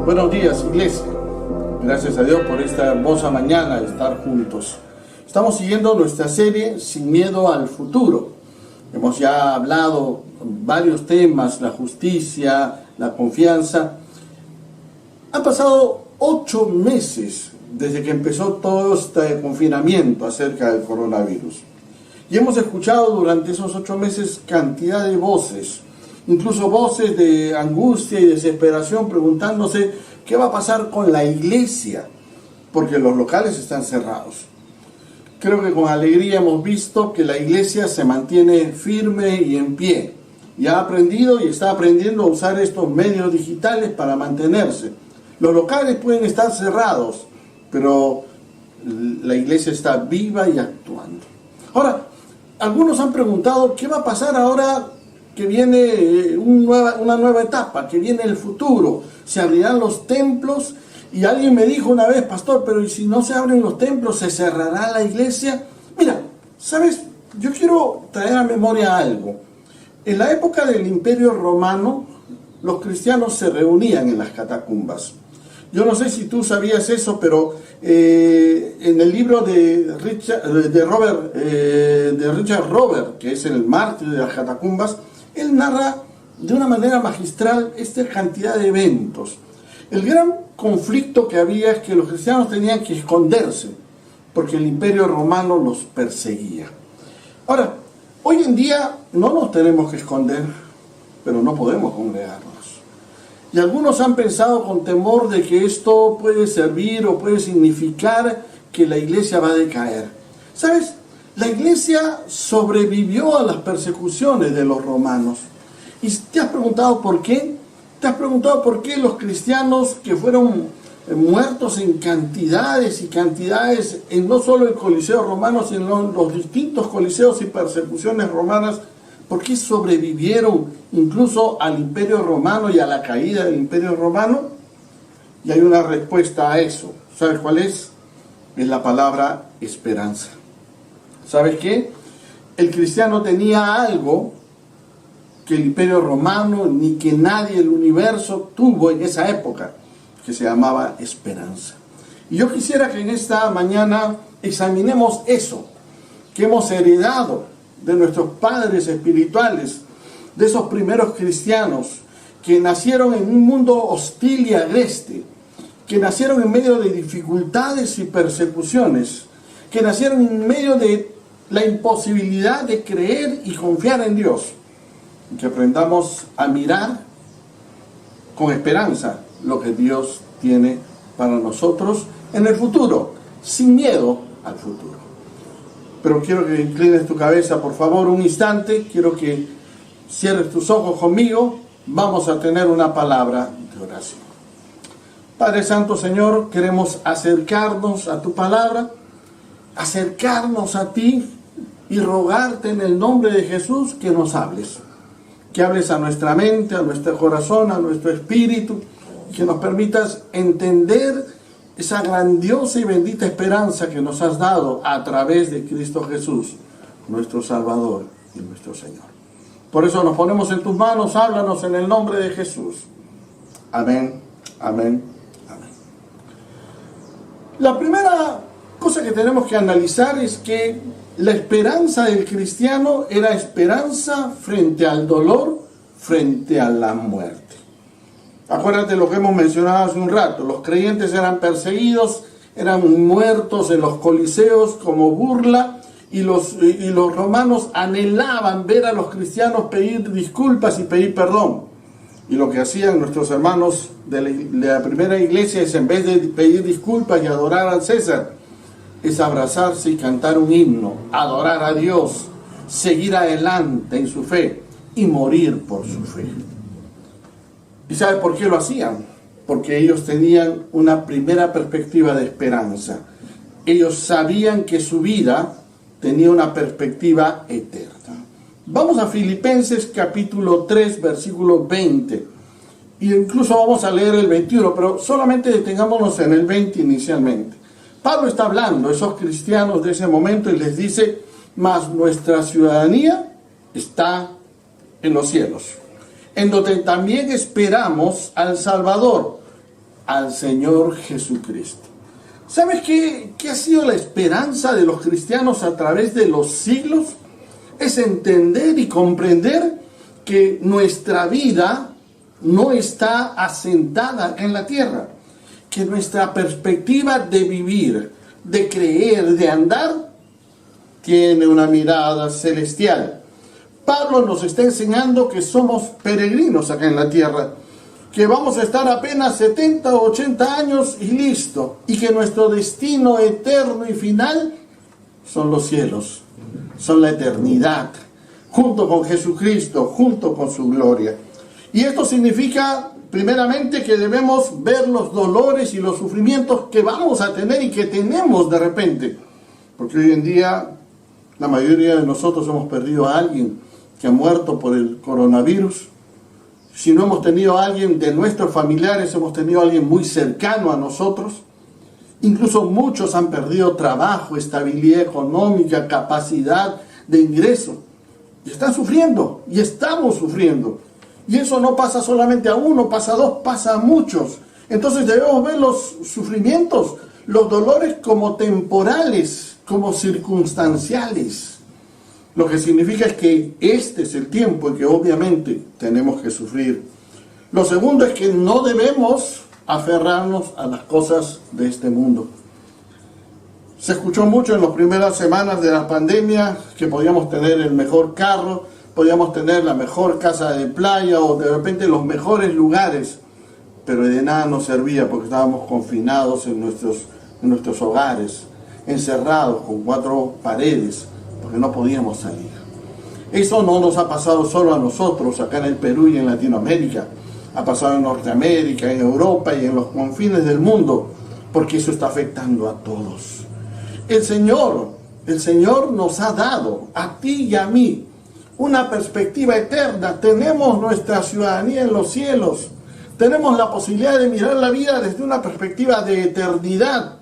Buenos días, iglesia. Gracias a Dios por esta hermosa mañana de estar juntos. Estamos siguiendo nuestra serie Sin Miedo al Futuro. Hemos ya hablado varios temas, la justicia, la confianza. Han pasado 8 meses desde que empezó todo este confinamiento acerca del coronavirus. Y hemos escuchado durante esos 8 meses cantidad de voces, incluso voces de angustia y desesperación preguntándose qué va a pasar con la iglesia, porque los locales están cerrados. Creo que con alegría hemos visto que la iglesia se mantiene firme y en pie. Y ha aprendido y está aprendiendo a usar estos medios digitales para mantenerse. Los locales pueden estar cerrados, pero la iglesia está viva y actuando. Ahora, algunos han preguntado qué va a pasar ahora que viene una nueva etapa, que viene el futuro. Se abrirán los templos. Y alguien me dijo una vez, pastor, pero ¿y si no se abren los templos, se cerrará la iglesia? Mira, ¿sabes? Yo quiero traer a memoria algo. En la época del Imperio Romano, los cristianos se reunían en las catacumbas. Yo no sé si tú sabías eso, pero en el libro de Richard Robert, que es el mártir de las catacumbas, él narra de una manera magistral esta cantidad de eventos. El gran conflicto que había es que los cristianos tenían que esconderse, porque el Imperio Romano los perseguía. Ahora, hoy en día no nos tenemos que esconder, pero no podemos congregarnos. Y algunos han pensado con temor de que esto puede servir o puede significar que la iglesia va a decaer. ¿Sabes? La iglesia sobrevivió a las persecuciones de los romanos. ¿Y te has preguntado por qué? ¿Te has preguntado por qué los cristianos que fueron muertos en cantidades y cantidades, en no solo el Coliseo romano, sino en los distintos coliseos y persecuciones romanas, por qué sobrevivieron incluso al Imperio Romano y a la caída del Imperio Romano? Y hay una respuesta a eso. ¿Sabes cuál es? Es la palabra esperanza. ¿Sabes qué? El cristiano tenía algo que el Imperio Romano ni que nadie del universo tuvo en esa época, que se llamaba esperanza. Y yo quisiera que en esta mañana examinemos eso que hemos heredado de nuestros padres espirituales, de esos primeros cristianos que nacieron en un mundo hostil y agreste, que nacieron en medio de dificultades y persecuciones, que nacieron en medio de la imposibilidad de creer y confiar en Dios. Que aprendamos a mirar con esperanza lo que Dios tiene para nosotros en el futuro, sin miedo al futuro. Pero quiero que inclines tu cabeza, por favor, un instante. Quiero que cierres tus ojos conmigo. Vamos a tener una palabra de oración. Padre Santo, Señor, queremos acercarnos a tu palabra, acercarnos a ti y rogarte en el nombre de Jesús que nos hables. Que hables a nuestra mente, a nuestro corazón, a nuestro espíritu, que nos permitas entender esa grandiosa y bendita esperanza que nos has dado a través de Cristo Jesús, nuestro Salvador y nuestro Señor. Por eso nos ponemos en tus manos, háblanos en el nombre de Jesús. Amén, amén, amén. La primera cosa que tenemos que analizar es que la esperanza del cristiano era esperanza frente al dolor, frente a la muerte. Acuérdate lo que hemos mencionado hace un rato. Los creyentes eran perseguidos, eran muertos en los coliseos como burla, y los romanos anhelaban ver a los cristianos pedir disculpas y pedir perdón. Y lo que hacían nuestros hermanos de la primera iglesia es, en vez de pedir disculpas y adorar al César, es abrazarse y cantar un himno, adorar a Dios, seguir adelante en su fe y morir por su fe. ¿Y sabe por qué lo hacían? Porque ellos tenían una primera perspectiva de esperanza. Ellos sabían que su vida tenía una perspectiva eterna. Vamos a Filipenses capítulo 3, versículo 20. Y incluso vamos a leer el 21, pero solamente detengámonos en el 20 inicialmente. Pablo está hablando a esos cristianos de ese momento y les dice: mas nuestra ciudadanía está en los cielos, en donde también esperamos al Salvador, al Señor Jesucristo. ¿Sabes qué ha sido la esperanza de los cristianos a través de los siglos? Es entender y comprender que nuestra vida no está asentada en la tierra, que nuestra perspectiva de vivir, de creer, de andar, tiene una mirada celestial. Pablo nos está enseñando que somos peregrinos acá en la tierra, que vamos a estar apenas 70 o 80 años y listo, y que nuestro destino eterno y final son los cielos, son la eternidad, junto con Jesucristo, junto con su gloria. Y esto significa, primeramente, que debemos ver los dolores y los sufrimientos que vamos a tener y que tenemos de repente, porque hoy en día la mayoría de nosotros hemos perdido a alguien que ha muerto por el coronavirus. Si no hemos tenido a alguien de nuestros familiares, hemos tenido a alguien muy cercano a nosotros. Incluso muchos han perdido trabajo, estabilidad económica, capacidad de ingreso. Y están sufriendo, y estamos sufriendo. Y eso no pasa solamente a uno, pasa a dos, pasa a muchos. Entonces debemos ver los sufrimientos, los dolores como temporales, como circunstanciales. Lo que significa es que este es el tiempo en que obviamente tenemos que sufrir. Lo segundo es que no debemos aferrarnos a las cosas de este mundo. Se escuchó mucho en las primeras semanas de la pandemia que podíamos tener el mejor carro, podíamos tener la mejor casa de playa o de repente los mejores lugares, pero de nada nos servía porque estábamos confinados en nuestros hogares, encerrados con 4 paredes, porque no podíamos salir. Eso no nos ha pasado solo a nosotros, acá en el Perú y en Latinoamérica. Ha pasado en Norteamérica, en Europa y en los confines del mundo, porque eso está afectando a todos. El Señor nos ha dado, a ti y a mí, una perspectiva eterna. Tenemos nuestra ciudadanía en los cielos. Tenemos la posibilidad de mirar la vida desde una perspectiva de eternidad.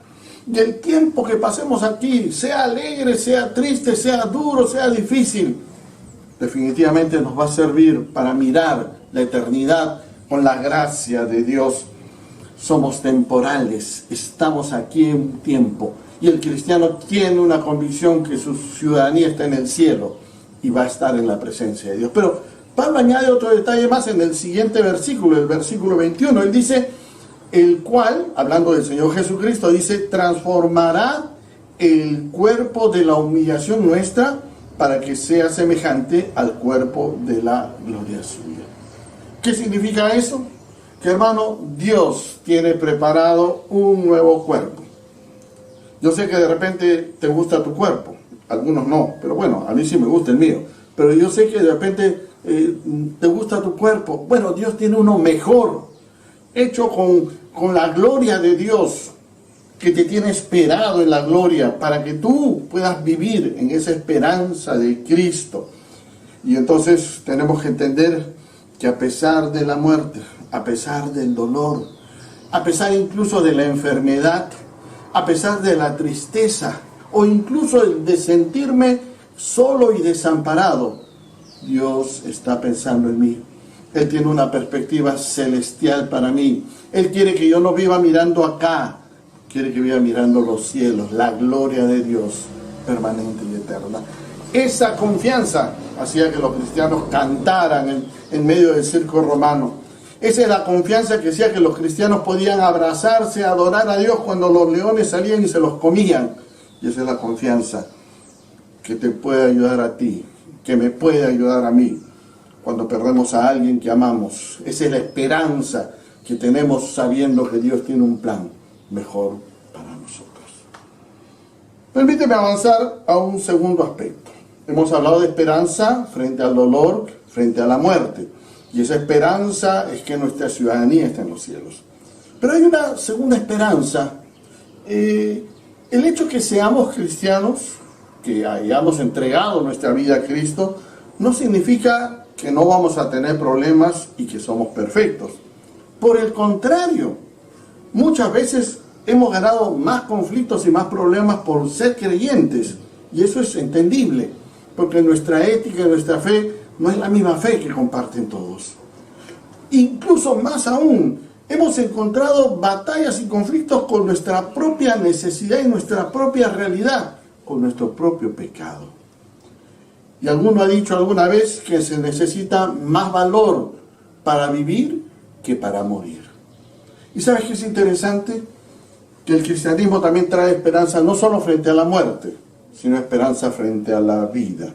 Y el tiempo que pasemos aquí, sea alegre, sea triste, sea duro, sea difícil, definitivamente nos va a servir para mirar la eternidad con la gracia de Dios. Somos temporales, estamos aquí en un tiempo. Y el cristiano tiene una convicción que su ciudadanía está en el cielo y va a estar en la presencia de Dios. Pero Pablo añade otro detalle más en el siguiente versículo, el versículo 21. Él dice, el cual, hablando del Señor Jesucristo, dice, transformará el cuerpo de la humillación nuestra para que sea semejante al cuerpo de la gloria suya. ¿Qué significa eso? Que, hermano, Dios tiene preparado un nuevo cuerpo. Yo sé que de repente te gusta tu cuerpo, algunos no, pero bueno, a mí sí me gusta el mío. Pero yo sé que de repente te gusta tu cuerpo. Bueno, Dios tiene uno mejor, hecho con la gloria de Dios, que te tiene esperado en la gloria, para que tú puedas vivir en esa esperanza de Cristo. Y entonces tenemos que entender que a pesar de la muerte, a pesar del dolor, a pesar incluso de la enfermedad, a pesar de la tristeza, o incluso de sentirme solo y desamparado, Dios está pensando en mí. Él tiene una perspectiva celestial para mí. Él quiere que yo no viva mirando acá, quiere que viva mirando los cielos, la gloria de Dios permanente y eterna. Esa confianza hacía que los cristianos cantaran en medio del circo romano. Esa es la confianza que hacía que los cristianos podían abrazarse, adorar a Dios cuando los leones salían y se los comían. Y esa es la confianza que te puede ayudar a ti, que me puede ayudar a mí cuando perdemos a alguien que amamos. Esa es la esperanza que tenemos sabiendo que Dios tiene un plan mejor para nosotros. Permíteme avanzar a un segundo aspecto. Hemos hablado de esperanza frente al dolor, frente a la muerte. Y esa esperanza es que nuestra ciudadanía está en los cielos. Pero hay una segunda esperanza. El hecho que seamos cristianos, que hayamos entregado nuestra vida a Cristo, no significa que no vamos a tener problemas y que somos perfectos. Por el contrario, muchas veces hemos ganado más conflictos y más problemas por ser creyentes. Y eso es entendible, porque nuestra ética y nuestra fe no es la misma fe que comparten todos. Incluso más aún, Hemos encontrado batallas y conflictos con nuestra propia necesidad y nuestra propia realidad, con nuestro propio pecado. Y alguno ha dicho alguna vez que se necesita más valor para vivir que para morir. ¿Y sabes qué es interesante? Que el cristianismo también trae esperanza no solo frente a la muerte, sino esperanza frente a la vida.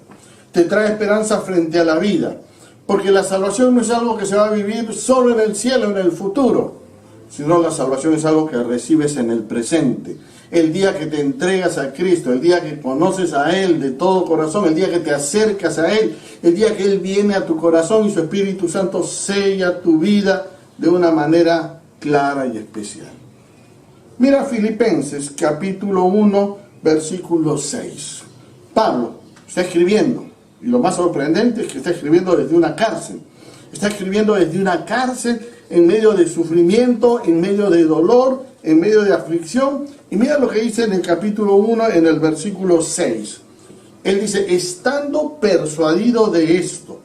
Te trae esperanza frente a la vida, porque la salvación no es algo que se va a vivir solo en el cielo, en el futuro, sino la salvación es algo que recibes en el presente. El día que te entregas a Cristo, el día que conoces a Él de todo corazón, el día que te acercas a Él, el día que Él viene a tu corazón y su Espíritu Santo sella tu vida de una manera clara y especial. Mira Filipenses capítulo 1, versículo 6. Pablo está escribiendo, y lo más sorprendente es que está escribiendo desde una cárcel. Está escribiendo desde una cárcel en medio de sufrimiento, en medio de dolor, en medio de aflicción. Y mira lo que dice en el capítulo 1, en el versículo 6. Él dice, estando persuadido de esto,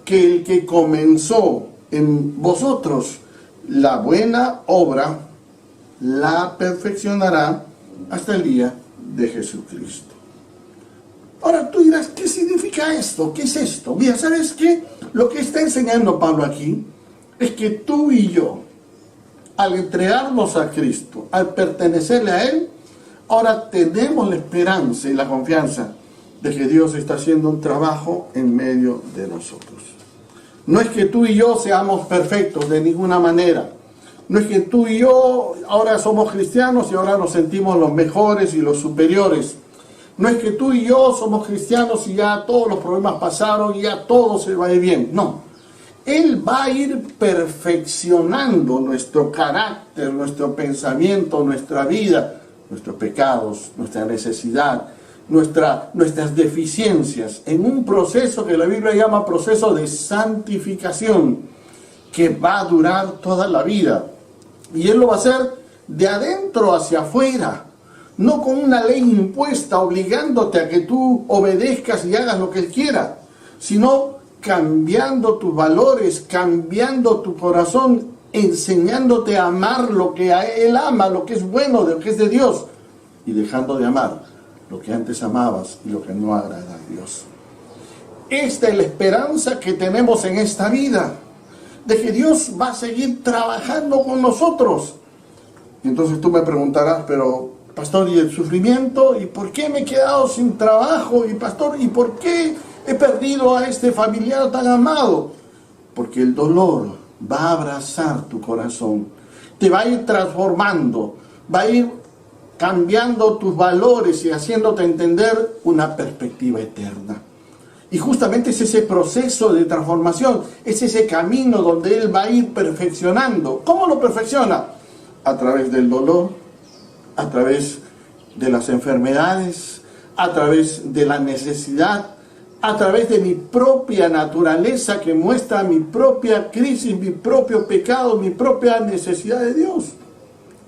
que el que comenzó en vosotros la buena obra, la perfeccionará hasta el día de Jesucristo. Ahora tú dirás, ¿qué significa esto? ¿Qué es esto? Mira, ¿sabes qué? Lo que está enseñando Pablo aquí es que tú y yo, al entregarnos a Cristo, al pertenecerle a Él, ahora tenemos la esperanza y la confianza de que Dios está haciendo un trabajo en medio de nosotros. No es que tú y yo seamos perfectos de ninguna manera. No es que tú y yo ahora somos cristianos y ahora nos sentimos los mejores y los superiores. No es que tú y yo somos cristianos y ya todos los problemas pasaron y ya todo se va a ir bien. No. Él va a ir perfeccionando nuestro carácter, nuestro pensamiento, nuestra vida, nuestros pecados, nuestra necesidad, nuestras deficiencias, en un proceso que la Biblia llama proceso de santificación, que va a durar toda la vida. Y Él lo va a hacer de adentro hacia afuera, no con una ley impuesta obligándote a que tú obedezcas y hagas lo que Él quiera, sino cambiando tus valores, cambiando tu corazón, enseñándote a amar lo que a Él ama, lo que es bueno, lo que es de Dios, y dejando de amar lo que antes amabas y lo que no agrada a Dios. Esta es la esperanza que tenemos en esta vida, de que Dios va a seguir trabajando con nosotros. Y entonces tú me preguntarás, pero pastor, ¿y el sufrimiento? ¿Y por qué me he quedado sin trabajo? Y pastor, ¿y por qué he perdido a este familiar tan amado? Porque el dolor va a abrazar tu corazón, te va a ir transformando, va a ir cambiando tus valores y haciéndote entender una perspectiva eterna. Y justamente es ese proceso de transformación, es ese camino donde Él va a ir perfeccionando. ¿Cómo lo perfecciona? A través del dolor, a través de las enfermedades, a través de la necesidad, a través de mi propia naturaleza que muestra mi propia crisis, mi propio pecado, mi propia necesidad de Dios.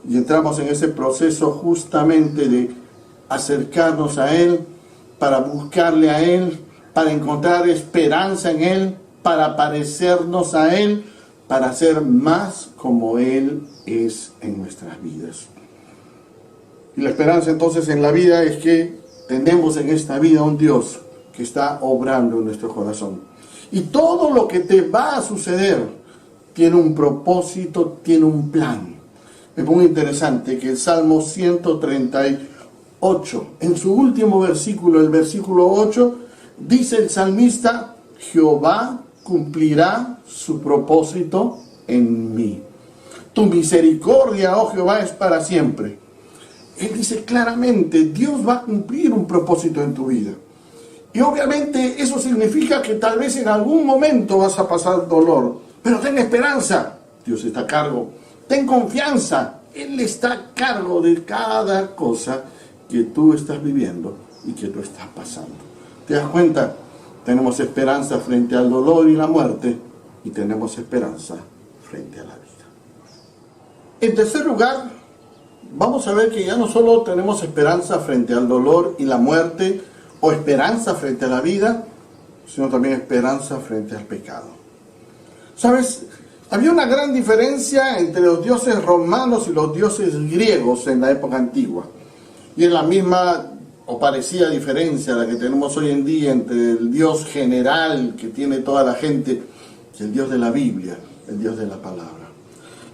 Y entramos en ese proceso justamente de acercarnos a Él, para buscarle a Él, para encontrar esperanza en Él, para parecernos a Él, para ser más como Él es en nuestras vidas. Y la esperanza entonces en la vida es que tenemos en esta vida un Dios que está obrando en nuestro corazón. Y todo lo que te va a suceder tiene un propósito, tiene un plan. Es muy interesante que el Salmo 138, en su último versículo, el versículo 8, dice el salmista, Jehová cumplirá su propósito en mí. Tu misericordia, oh Jehová, es para siempre. Él dice claramente, Dios va a cumplir un propósito en tu vida. Y obviamente eso significa que tal vez en algún momento vas a pasar dolor. Pero ten esperanza, Dios está a cargo. Ten confianza, Él está a cargo de cada cosa que tú estás viviendo y que tú estás pasando. ¿Te das cuenta? Tenemos esperanza frente al dolor y la muerte y tenemos esperanza frente a la vida. En tercer lugar, vamos a ver que ya no solo tenemos esperanza frente al dolor y la muerte o esperanza frente a la vida, sino también esperanza frente al pecado. ¿Sabes? Había una gran diferencia entre los dioses romanos y los dioses griegos en la época antigua. Y es la misma o parecida diferencia a la que tenemos hoy en día entre el Dios general que tiene toda la gente y el Dios de la Biblia, el Dios de la palabra.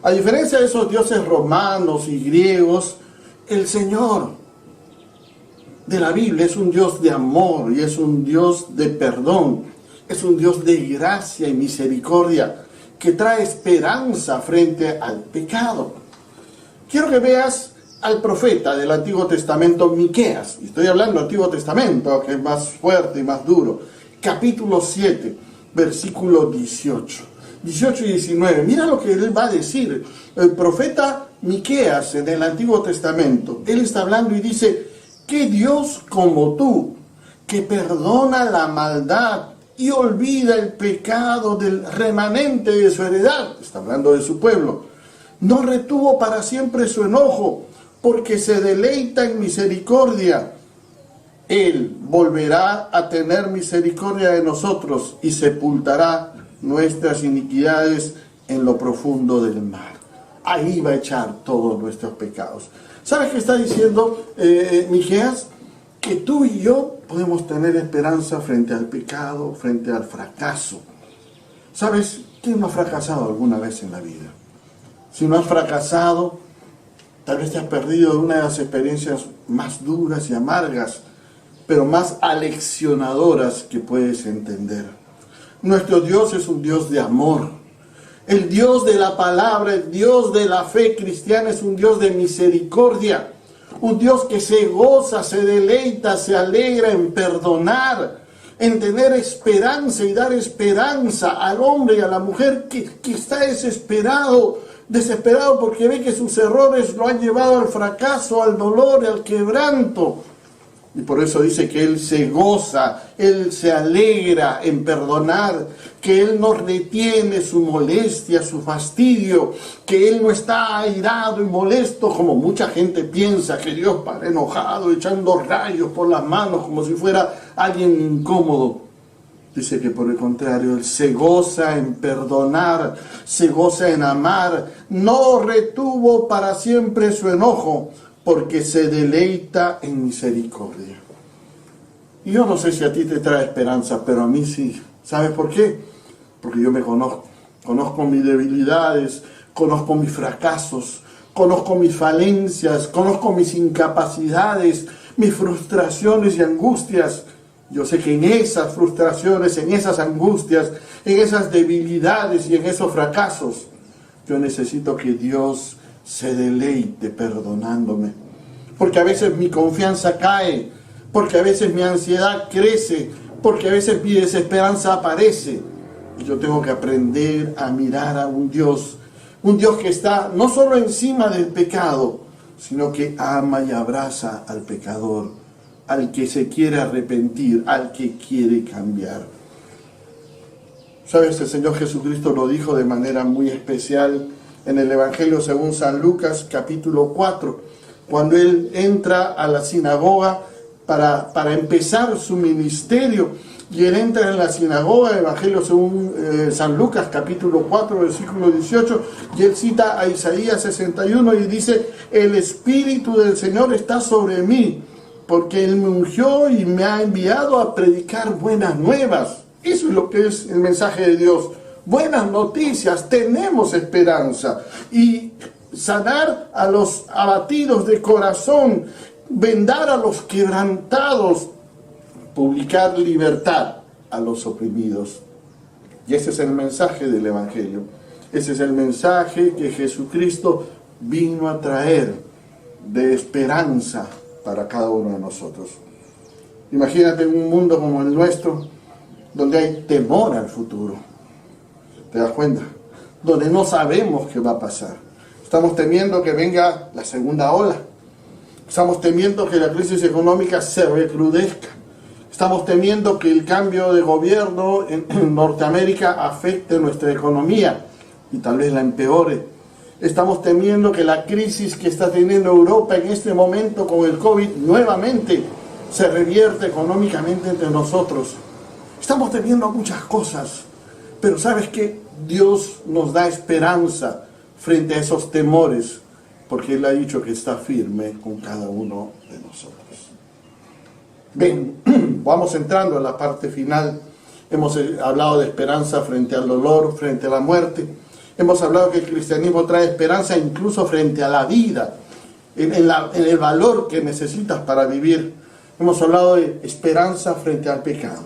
A diferencia de esos dioses romanos y griegos, el Señor de la Biblia es un Dios de amor y es un Dios de perdón, es un Dios de gracia y misericordia que trae esperanza frente al pecado. Quiero que veas al profeta del Antiguo Testamento, Miqueas, y estoy hablando del Antiguo Testamento, que es más fuerte y más duro, capítulo 7, versículo 18 y 19. Mira lo que él va a decir. El profeta Miqueas en el Antiguo Testamento, él está hablando y dice: ¿qué Dios como tú, que perdona la maldad y olvida el pecado del remanente de su heredad? Está hablando de su pueblo. No retuvo para siempre su enojo, porque se deleita en misericordia. Él volverá a tener misericordia de nosotros y sepultará nuestras iniquidades en lo profundo del mar. Ahí va a echar todos nuestros pecados. ¿Sabes qué está diciendo Miqueas? Que tú y yo podemos tener esperanza frente al pecado, frente al fracaso. ¿Sabes? ¿Quién no ha fracasado alguna vez en la vida? Si no has fracasado, tal vez te has perdido de una de las experiencias más duras y amargas, pero más aleccionadoras que puedes entender. Nuestro Dios es un Dios de amor. El Dios de la palabra, el Dios de la fe cristiana es un Dios de misericordia. Un Dios que se goza, se deleita, se alegra en perdonar, en tener esperanza y dar esperanza al hombre y a la mujer que está desesperado porque ve que sus errores lo han llevado al fracaso, al dolor y al quebranto. Y por eso dice que Él se goza, Él se alegra en perdonar, que Él no retiene su molestia, su fastidio, que Él no está airado y molesto como mucha gente piensa, que Dios para enojado, echando rayos por las manos como si fuera alguien incómodo. Dice que por el contrario, Él se goza en perdonar, se goza en amar, no retuvo para siempre su enojo, porque se deleita en misericordia. Y yo no sé si a ti te trae esperanza, pero a mí sí. ¿Sabes por qué? Porque yo me conozco. Conozco mis debilidades, conozco mis fracasos, conozco mis falencias, conozco mis incapacidades, mis frustraciones y angustias. Yo sé que en esas frustraciones, en esas angustias, en esas debilidades y en esos fracasos, yo necesito que Dios se deleite perdonándome. Porque a veces mi confianza cae, porque a veces mi ansiedad crece, porque a veces mi desesperanza aparece. Y yo tengo que aprender a mirar a un Dios que está no solo encima del pecado, sino que ama y abraza al pecador, al que se quiere arrepentir, al que quiere cambiar. ¿Sabes? El Señor Jesucristo lo dijo de manera muy especial en el Evangelio según San Lucas, capítulo 4, cuando Él entra a la sinagoga para empezar su ministerio. Y Él entra en la sinagoga, el Evangelio según San Lucas, capítulo 4, versículo 18, y Él cita a Isaías 61 y dice: el Espíritu del Señor está sobre mí, porque Él me ungió y me ha enviado a predicar buenas nuevas. Eso es lo que es el mensaje de Dios. Buenas noticias, tenemos esperanza. Y sanar a los abatidos de corazón, vendar a los quebrantados, publicar libertad a los oprimidos. Y ese es el mensaje del Evangelio. Ese es el mensaje que Jesucristo vino a traer de esperanza para cada uno de nosotros. Imagínate un mundo como el nuestro, donde hay temor al futuro. ¿Te das cuenta? Donde no sabemos qué va a pasar. Estamos temiendo que venga la segunda ola. Estamos temiendo que la crisis económica se recrudezca. Estamos temiendo que el cambio de gobierno en Norteamérica afecte nuestra economía y tal vez la empeore. Estamos temiendo que la crisis que está teniendo Europa en este momento con el COVID nuevamente se revierta económicamente entre nosotros. Estamos temiendo muchas cosas, Pero ¿sabes qué? Dios nos da esperanza frente a esos temores, porque Él ha dicho que está firme con cada uno de nosotros. Bien, vamos entrando a la parte final. Hemos hablado de esperanza frente al dolor, frente a la muerte. Hemos hablado que el cristianismo trae esperanza incluso frente a la vida, en el valor que necesitas para vivir. Hemos hablado de esperanza frente al pecado.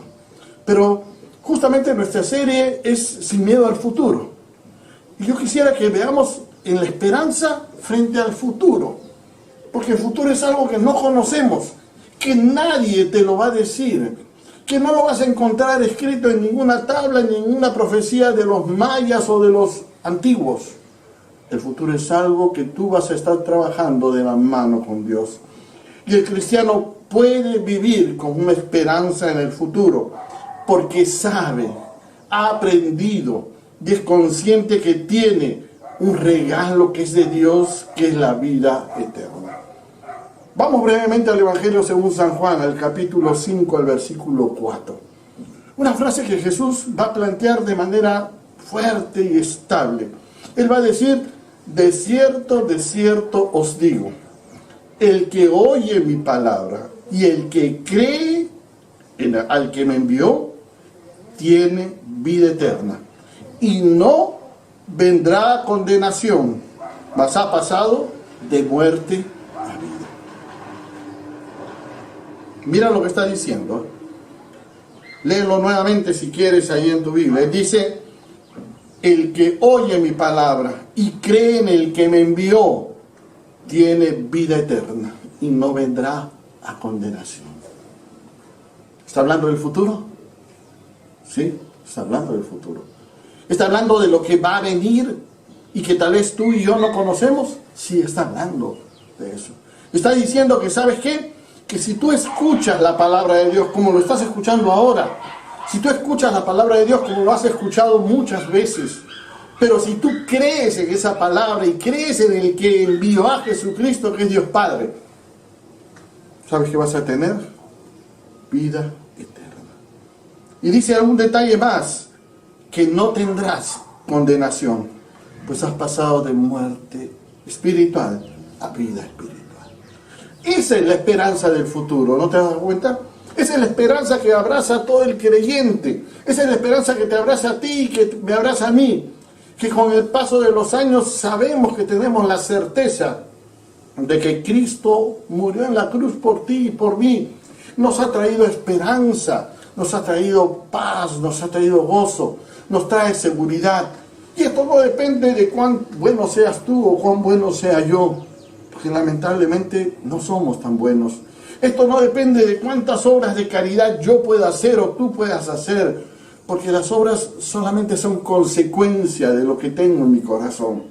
Pero justamente nuestra serie es Sin miedo al futuro. Y yo quisiera que veamos en la esperanza frente al futuro. Porque el futuro es algo que no conocemos, que nadie te lo va a decir, que no lo vas a encontrar escrito en ninguna tabla, en ninguna profecía de los mayas o de los antiguos. El futuro es algo que tú vas a estar trabajando de la mano con Dios. Y el cristiano puede vivir con una esperanza en el futuro, porque sabe, ha aprendido y es consciente que tiene un regalo que es de Dios, que es la vida eterna. Vamos brevemente al Evangelio según San Juan, al capítulo 5, al versículo 4. Una frase que Jesús va a plantear de manera fuerte y estable. Él va a decir: de cierto os digo, el que oye mi palabra y el que cree al que me envió, tiene vida eterna y no vendrá a condenación, mas ha pasado de muerte a vida. Mira lo que está diciendo. Léelo nuevamente si quieres ahí en tu Biblia. Dice: el que oye mi palabra y cree en el que me envió, tiene vida eterna y no vendrá a condenación. ¿Está hablando del futuro? Sí, está hablando del futuro. ¿Está hablando de lo que va a venir y que tal vez tú y yo no conocemos? Sí, está hablando de eso. Está diciendo que, ¿sabes qué? Que si tú escuchas la palabra de Dios como lo estás escuchando ahora, si tú escuchas la palabra de Dios como lo has escuchado muchas veces, pero si tú crees en esa palabra y crees en el que envió a Jesucristo, que es Dios Padre, ¿sabes qué vas a tener? Vida eterna. Y dice algún detalle más, que no tendrás condenación, pues has pasado de muerte espiritual a vida espiritual. Esa es la esperanza del futuro, ¿no te das cuenta? Esa es la esperanza que abraza a todo el creyente. Esa es la esperanza que te abraza a ti y que me abraza a mí. Que con el paso de los años sabemos que tenemos la certeza de que Cristo murió en la cruz por ti y por mí. Nos ha traído esperanza, nos ha traído paz, nos ha traído gozo, nos trae seguridad. Y esto no depende de cuán bueno seas tú o cuán bueno sea yo, porque lamentablemente no somos tan buenos. Esto no depende de cuántas obras de caridad yo pueda hacer o tú puedas hacer, porque las obras solamente son consecuencia de lo que tengo en mi corazón.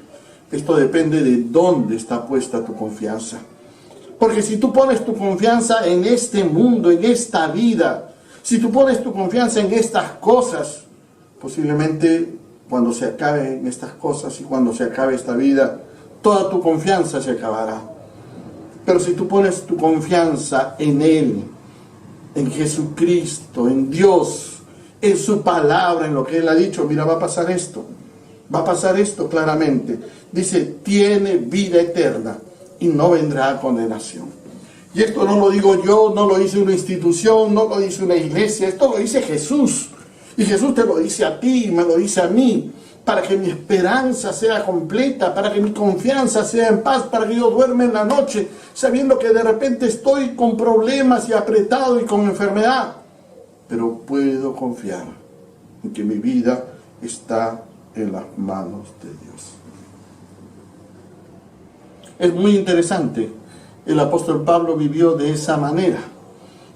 Esto depende de dónde está puesta tu confianza. Porque si tú pones tu confianza en este mundo, en esta vida, si tú pones tu confianza en estas cosas, posiblemente cuando se acaben estas cosas y cuando se acabe esta vida, toda tu confianza se acabará. Pero si tú pones tu confianza en Él, en Jesucristo, en Dios, en su palabra, en lo que Él ha dicho, mira, va a pasar esto claramente. Dice, tiene vida eterna y no vendrá a condenación. Y esto no lo digo yo, no lo dice una institución, no lo dice una iglesia, esto lo dice Jesús. Y Jesús te lo dice a ti, me lo dice a mí, para que mi esperanza sea completa, para que mi confianza sea en paz, para que yo duerma en la noche, sabiendo que de repente estoy con problemas y apretado y con enfermedad. Pero puedo confiar en que mi vida está en las manos de Dios. Es muy interesante. El apóstol Pablo vivió de esa manera.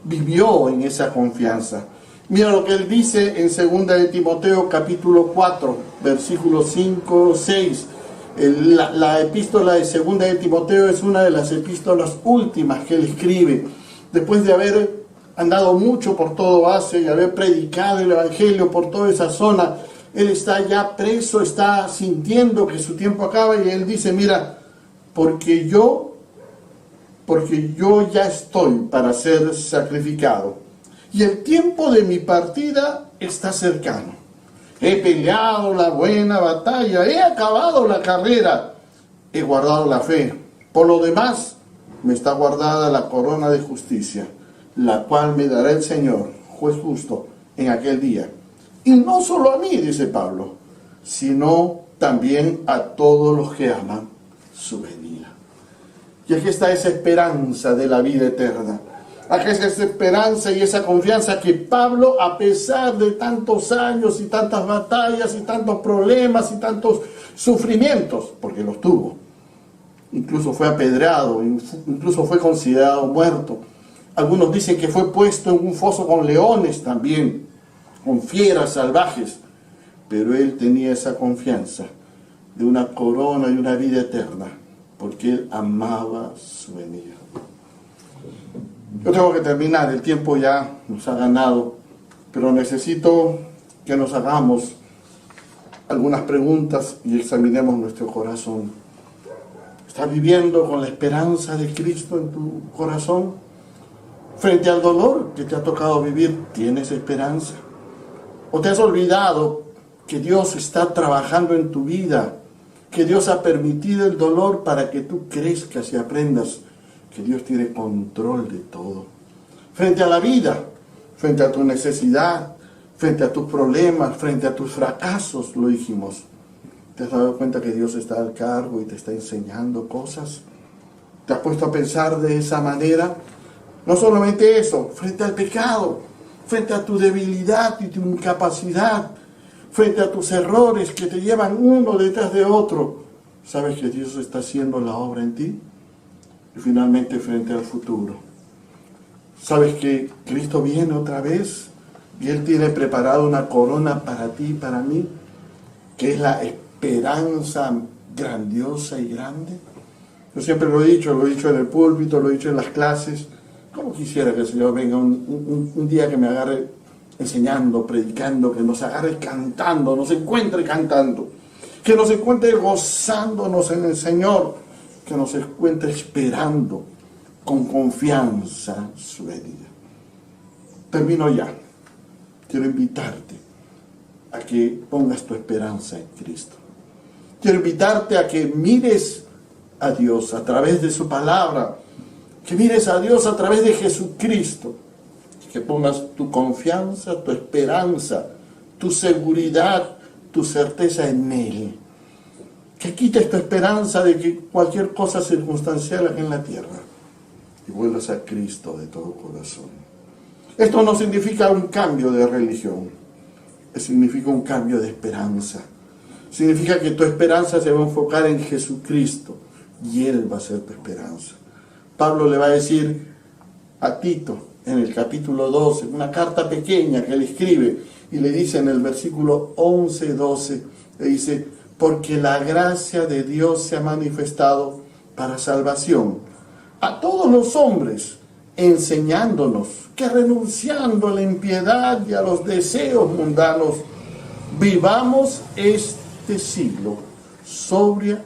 Vivió en esa confianza. Mira lo que él dice en 2 de Timoteo capítulo 4, versículos 5, 6. La epístola de 2 de Timoteo es una de las epístolas últimas que él escribe. Después de haber andado mucho por todo Asia y haber predicado el evangelio por toda esa zona, él está ya preso, está sintiendo que su tiempo acaba y él dice, mira, porque yo ya estoy para ser sacrificado y el tiempo de mi partida está cercano. He peleado la buena batalla, he acabado la carrera, he guardado la fe. Por lo demás, me está guardada la corona de justicia, la cual me dará el Señor, juez justo, en aquel día. Y no solo a mí, dice Pablo, sino también a todos los que aman su venida. Y aquí está esa esperanza de la vida eterna. Aquí está esa esperanza y esa confianza que Pablo, a pesar de tantos años y tantas batallas y tantos problemas y tantos sufrimientos, porque los tuvo, incluso fue apedreado, incluso fue considerado muerto. Algunos dicen que fue puesto en un foso con leones también, con fieras salvajes, pero él tenía esa confianza de una corona y una vida eterna, porque él amaba su venida. Yo tengo que terminar, el tiempo ya nos ha ganado, pero necesito que nos hagamos algunas preguntas y examinemos nuestro corazón. ¿Estás viviendo con la esperanza de Cristo en tu corazón? Frente al dolor que te ha tocado vivir, ¿tienes esperanza? ¿O te has olvidado que Dios está trabajando en tu vida? Que Dios ha permitido el dolor para que tú crezcas y aprendas que Dios tiene control de todo. Frente a la vida, frente a tu necesidad, frente a tus problemas, frente a tus fracasos, lo dijimos. ¿Te has dado cuenta que Dios está al cargo y te está enseñando cosas? ¿Te has puesto a pensar de esa manera? No solamente eso, frente al pecado, frente a tu debilidad y tu incapacidad, frente a tus errores que te llevan uno detrás de otro, ¿sabes que Dios está haciendo la obra en ti? Y finalmente frente al futuro, ¿sabes que Cristo viene otra vez? Y Él tiene preparado una corona para ti y para mí, que es la esperanza grandiosa y grande. Yo siempre lo he dicho en el púlpito, lo he dicho en las clases. ¿Cómo quisiera que el Señor venga un día que me agarre enseñando, predicando, que nos agarre cantando, nos encuentre cantando, que nos encuentre gozándonos en el Señor, que nos encuentre esperando con confianza su venida? Termino ya. Quiero invitarte a que pongas tu esperanza en Cristo. Quiero invitarte a que mires a Dios a través de su palabra, que mires a Dios a través de Jesucristo, que pongas tu confianza, tu esperanza, tu seguridad, tu certeza en Él. Que quites tu esperanza de que cualquier cosa circunstancial aquí en la tierra y vuelvas a Cristo de todo corazón. Esto no significa un cambio de religión, significa un cambio de esperanza. Significa que tu esperanza se va a enfocar en Jesucristo y Él va a ser tu esperanza. Pablo le va a decir a Tito en el capítulo 12, una carta pequeña que él escribe, y le dice en el versículo 11-12, le dice: porque la gracia de Dios se ha manifestado para salvación a todos los hombres, enseñándonos que renunciando a la impiedad y a los deseos mundanos, vivamos este siglo sobria,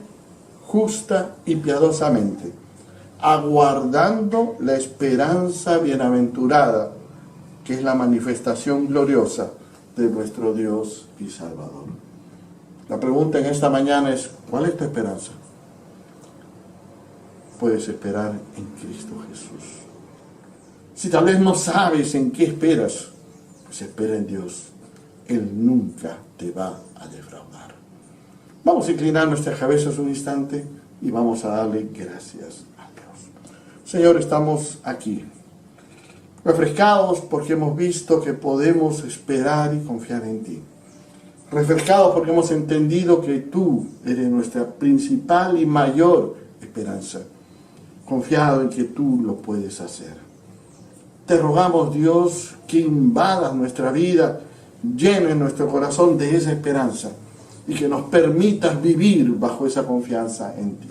justa y piadosamente, aguardando la esperanza bienaventurada, que es la manifestación gloriosa de nuestro Dios y Salvador. La pregunta en esta mañana es: ¿cuál es tu esperanza? Puedes esperar en Cristo Jesús. Si tal vez no sabes en qué esperas, pues espera en Dios. Él nunca te va a defraudar. Vamos a inclinar nuestras cabezas un instante y vamos a darle gracias a Dios. Señor, estamos aquí, refrescados porque hemos visto que podemos esperar y confiar en ti. Refrescados porque hemos entendido que tú eres nuestra principal y mayor esperanza. Confiado en que tú lo puedes hacer. Te rogamos, Dios, que invadas nuestra vida, llenes nuestro corazón de esa esperanza y que nos permitas vivir bajo esa confianza en ti.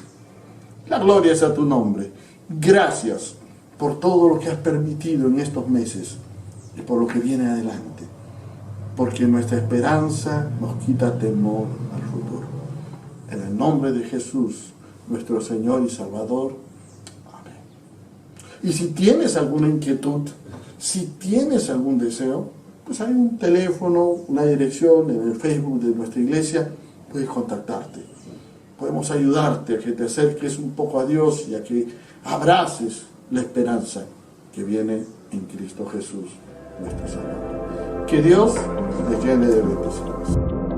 La gloria es a tu nombre. Gracias por todo lo que has permitido en estos meses y por lo que viene adelante, porque nuestra esperanza nos quita temor al futuro. En el nombre de Jesús, nuestro Señor y Salvador. Amén. Y si tienes alguna inquietud, si tienes algún deseo, pues hay un teléfono, una dirección en el Facebook de nuestra iglesia, puedes contactarte. Podemos ayudarte a que te acerques un poco a Dios y a que abraces la esperanza que viene en Cristo Jesús, nuestro Salvador. Que Dios les llene de bendiciones.